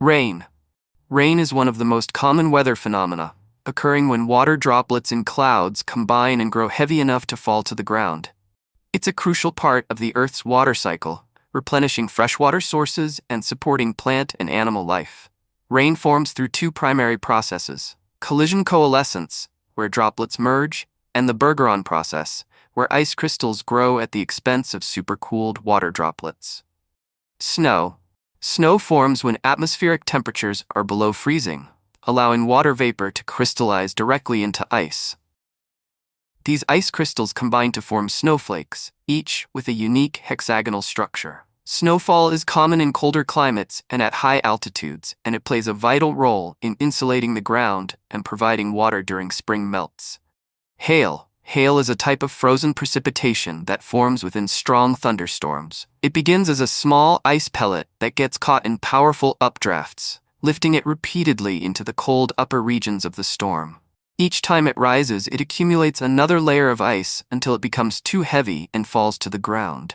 Rain. Rain is one of the most common weather phenomena, occurring when water droplets in clouds combine and grow heavy enough to fall to the ground. It's a crucial part of the Earth's water cycle, replenishing freshwater sources and supporting plant and animal life. Rain forms through two primary processes: collision coalescence, where droplets merge, and the Bergeron process, where ice crystals grow at the expense of supercooled water droplets. Snow. Snow forms when atmospheric temperatures are below freezing, allowing water vapor to crystallize directly into ice. These ice crystals combine to form snowflakes, each with a unique hexagonal structure. Snowfall is common in colder climates and at high altitudes, and it plays a vital role in insulating the ground and providing water during spring melts. Hail. Hail is a type of frozen precipitation that forms within strong thunderstorms. It begins as a small ice pellet that gets caught in powerful updrafts, lifting it repeatedly into the cold upper regions of the storm. Each time it rises, it accumulates another layer of ice until it becomes too heavy and falls to the ground.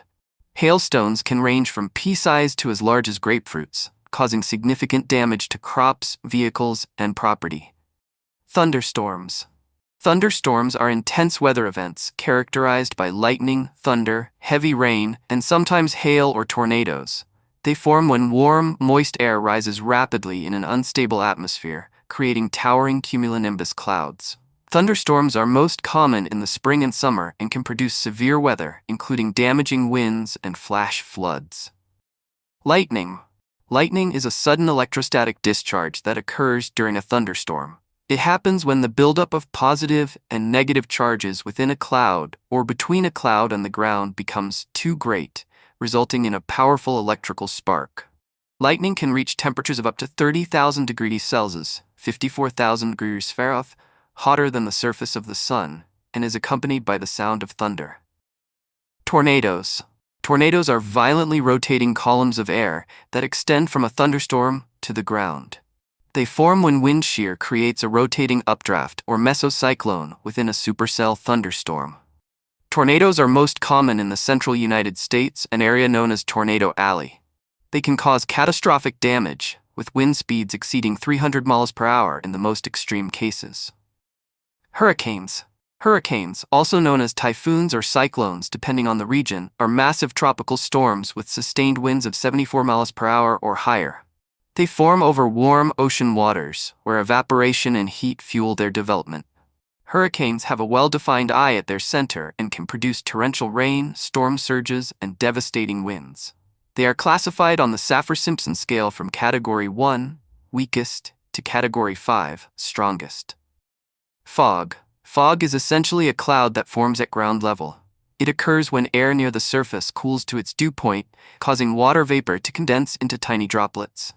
Hailstones can range from pea-sized to as large as grapefruits, causing significant damage to crops, vehicles, and property. Thunderstorms. Thunderstorms are intense weather events characterized by lightning, thunder, heavy rain, and sometimes hail or tornadoes. They form when warm, moist air rises rapidly in an unstable atmosphere, creating towering cumulonimbus clouds. Thunderstorms are most common in the spring and summer and can produce severe weather, including damaging winds and flash floods. Lightning. Lightning is a sudden electrostatic discharge that occurs during a thunderstorm. It happens when the buildup of positive and negative charges within a cloud or between a cloud and the ground becomes too great, resulting in a powerful electrical spark. Lightning can reach temperatures of up to 30,000 degrees Celsius, 54,000 degrees Fahrenheit, hotter than the surface of the sun, and is accompanied by the sound of thunder. Tornadoes. Tornadoes are violently rotating columns of air that extend from a thunderstorm to the ground. They form when wind shear creates a rotating updraft or mesocyclone within a supercell thunderstorm. Tornadoes are most common in the central United States, an area known as Tornado Alley. They can cause catastrophic damage, with wind speeds exceeding 300 miles per hour in the most extreme cases. Hurricanes. Hurricanes, also known as typhoons or cyclones depending on the region, are massive tropical storms with sustained winds of 74 miles per hour or higher. They form over warm ocean waters, where evaporation and heat fuel their development. Hurricanes have a well-defined eye at their center and can produce torrential rain, storm surges, and devastating winds. They are classified on the Saffir-Simpson scale from Category 1, weakest, to Category 5, strongest. Fog. Fog is essentially a cloud that forms at ground level. It occurs when air near the surface cools to its dew point, causing water vapor to condense into tiny droplets.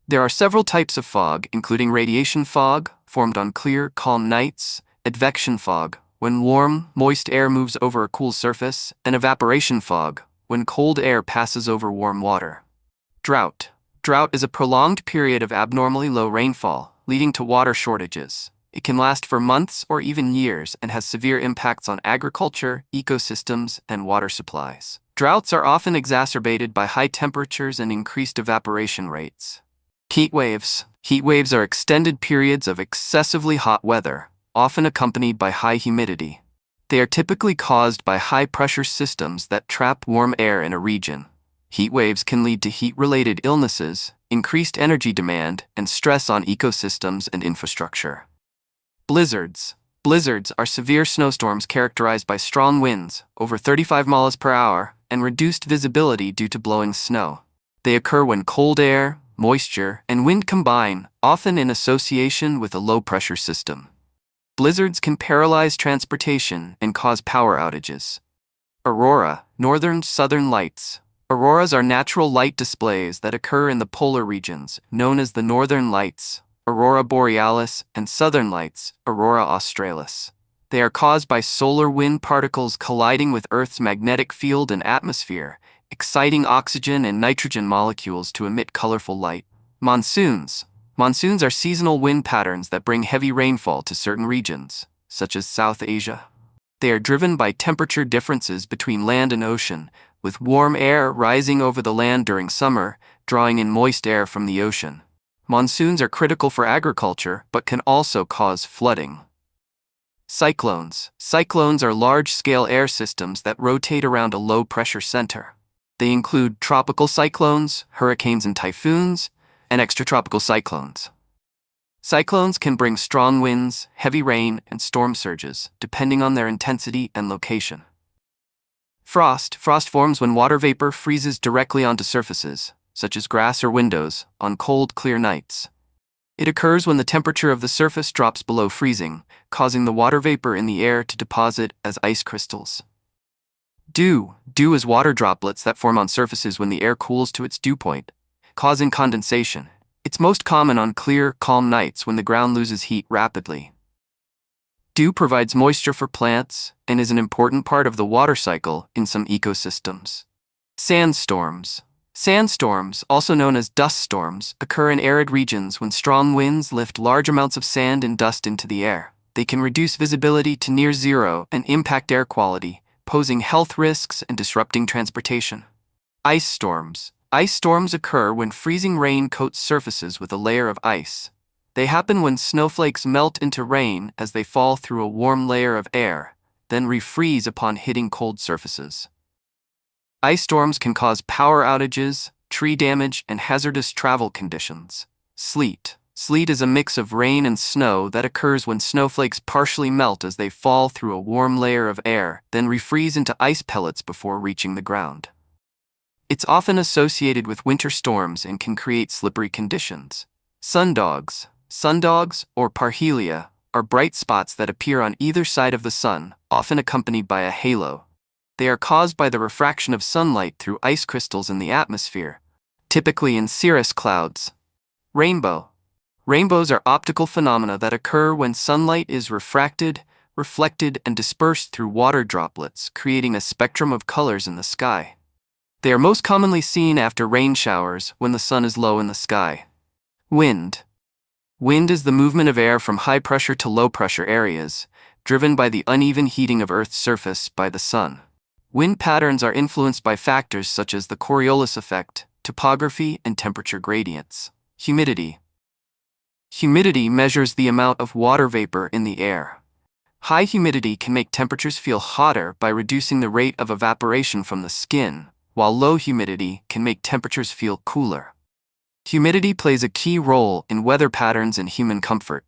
There are several types of fog, including radiation fog, formed on clear, calm nights, advection fog, when warm, moist air moves over a cool surface, and evaporation fog, when cold air passes over warm water. Drought. Drought is a prolonged period of abnormally low rainfall, leading to water shortages. It can last for months or even years and has severe impacts on agriculture, ecosystems, and water supplies. Droughts are often exacerbated by high temperatures and increased evaporation rates. Heatwaves. Heatwaves are extended periods of excessively hot weather, often accompanied by high humidity. They are typically caused by high-pressure systems that trap warm air in a region. Heatwaves can lead to heat-related illnesses, increased energy demand, and stress on ecosystems and infrastructure. Blizzards. Blizzards are severe snowstorms characterized by strong winds, over 35 miles per hour, and reduced visibility due to blowing snow. They occur when cold air, moisture, and wind combine, often in association with a low-pressure system. Blizzards can paralyze transportation and cause power outages. Aurora, northern southern lights. Auroras are natural light displays that occur in the polar regions, known as the northern lights, Aurora borealis, and southern lights, Aurora australis. They are caused by solar wind particles colliding with Earth's magnetic field and atmosphere, exciting oxygen and nitrogen molecules to emit colorful light. Monsoons. Monsoons are seasonal wind patterns that bring heavy rainfall to certain regions, such as South Asia. They are driven by temperature differences between land and ocean, with warm air rising over the land during summer, drawing in moist air from the ocean. Monsoons are critical for agriculture but can also cause flooding. Cyclones. Cyclones are large-scale air systems that rotate around a low-pressure center. They include tropical cyclones, hurricanes and typhoons, and extratropical cyclones. Cyclones can bring strong winds, heavy rain, and storm surges, depending on their intensity and location. Frost. Frost forms when water vapor freezes directly onto surfaces, such as grass or windows, on cold, clear nights. It occurs when the temperature of the surface drops below freezing, causing the water vapor in the air to deposit as ice crystals. Dew. Dew is water droplets that form on surfaces when the air cools to its dew point, causing condensation. It's most common on clear, calm nights when the ground loses heat rapidly. Dew provides moisture for plants and is an important part of the water cycle in some ecosystems. Sandstorms. Sandstorms, also known as dust storms, occur in arid regions when strong winds lift large amounts of sand and dust into the air. They can reduce visibility to near zero and impact air quality, posing health risks and disrupting transportation. Ice storms. Ice storms occur when freezing rain coats surfaces with a layer of ice. They happen when snowflakes melt into rain as they fall through a warm layer of air, then refreeze upon hitting cold surfaces. Ice storms can cause power outages, tree damage, and hazardous travel conditions. Sleet. Sleet is a mix of rain and snow that occurs when snowflakes partially melt as they fall through a warm layer of air, then refreeze into ice pellets before reaching the ground. It's often associated with winter storms and can create slippery conditions. Sundogs. Sundogs, or parhelia, are bright spots that appear on either side of the sun, often accompanied by a halo. They are caused by the refraction of sunlight through ice crystals in the atmosphere, typically in cirrus clouds. Rainbow. Rainbows are optical phenomena that occur when sunlight is refracted, reflected, and dispersed through water droplets, creating a spectrum of colors in the sky. They are most commonly seen after rain showers when the sun is low in the sky. Wind. Wind is the movement of air from high-pressure to low-pressure areas, driven by the uneven heating of Earth's surface by the sun. Wind patterns are influenced by factors such as the Coriolis effect, topography, and temperature gradients. Humidity. Humidity measures the amount of water vapor in the air. High humidity can make temperatures feel hotter by reducing the rate of evaporation from the skin, while low humidity can make temperatures feel cooler. Humidity plays a key role in weather patterns and human comfort.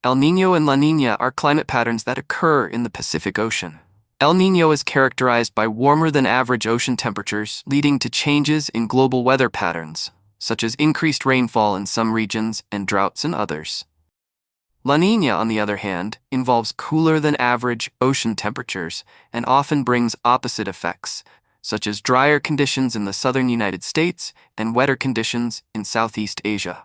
El Niño and La Niña are climate patterns that occur in the Pacific Ocean. El Niño is characterized by warmer-than-average ocean temperatures, leading to changes in global weather patterns, such as increased rainfall in some regions and droughts in others. La Niña, on the other hand, involves cooler-than-average ocean temperatures and often brings opposite effects, such as drier conditions in the southern United States and wetter conditions in Southeast Asia.